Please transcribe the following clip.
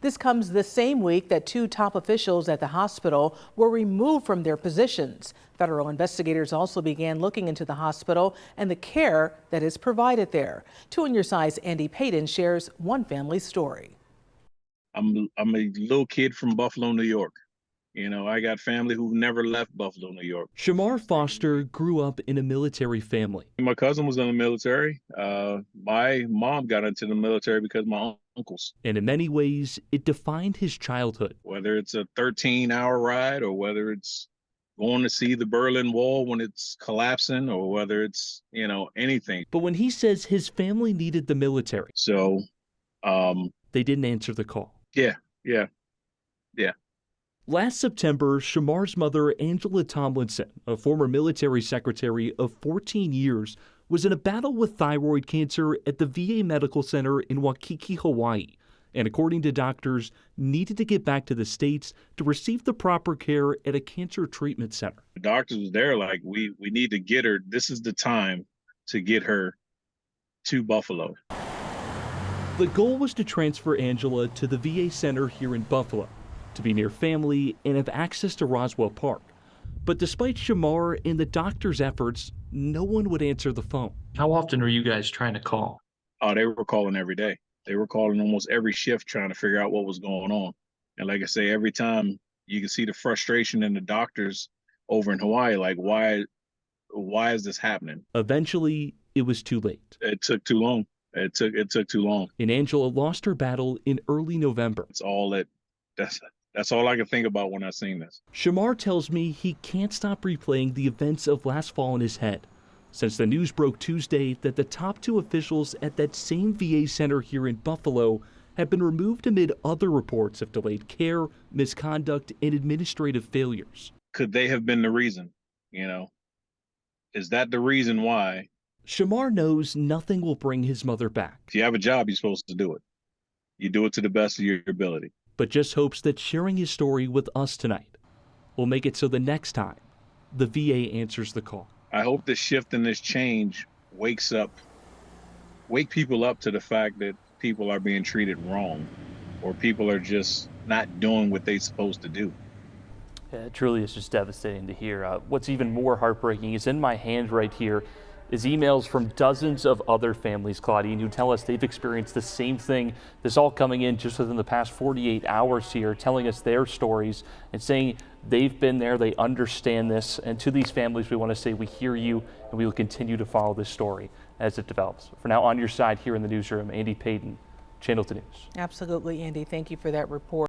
This comes the same week that two top officials at the hospital were removed from their positions. Federal investigators also began looking into the hospital and the care that is provided there. 2 on Your Side's Andy Payton shares one family's story. I'm a little kid from Buffalo, New York. You know, I got family who never left Buffalo, New York. Shamar Foster grew up in a military family. My cousin was in the military. My mom got into the military because of my uncles. And in many ways, it defined his childhood. Whether it's a 13-hour ride or whether it's going to see the Berlin Wall when it's collapsing or whether it's, anything. But when he says his family needed the military, So, they didn't answer the call. yeah. Last September, Shamar's mother, Angela Tomlinson, a former military secretary of 14 years, was in a battle with thyroid cancer at the VA Medical Center in Waikiki, Hawaii, and according to doctors, needed to get back to the States to receive the proper care at a cancer treatment center. The doctors was there like, we need to get her. This is the time to get her to Buffalo. The goal was to transfer Angela to the VA center here in Buffalo, to be near family and have access to Roswell Park. But despite Shamar and the doctor's efforts, no one would answer the phone. How often are you guys trying to call? Oh, they were calling every day. They were calling almost every shift trying to figure out what was going on. And like I say, every time you can see the frustration in the doctors over in Hawaii, like, why is this happening? Eventually, it was too late. It took too long. It took too long. And Angela lost her battle in early November. That's all I can think about when I seen this. Shamar tells me he can't stop replaying the events of last fall in his head, since the news broke Tuesday that the top two officials at that same VA center here in Buffalo have been removed amid other reports of delayed care, misconduct, and administrative failures. Could they have been the reason? Is that the reason why? Shamar knows nothing will bring his mother back. If you have a job, you're supposed to do it. You do it to the best of your ability. But just hopes that sharing his story with us tonight will make it so the next time the VA answers the call. I hope this shift and this change wake people up to the fact that people are being treated wrong or people are just not doing what they're supposed to do. Yeah, it truly is just devastating to hear. What's even more heartbreaking is in my hand right here is emails from dozens of other families, Claudine, who tell us they've experienced the same thing. This all coming in just within the past 48 hours here, telling us their stories and saying they've been there, they understand this. And to these families, we want to say we hear you and we will continue to follow this story as it develops. For now, On Your Side here in the newsroom, Andy Payton, Channel 2 News. Absolutely, Andy. Thank you for that report.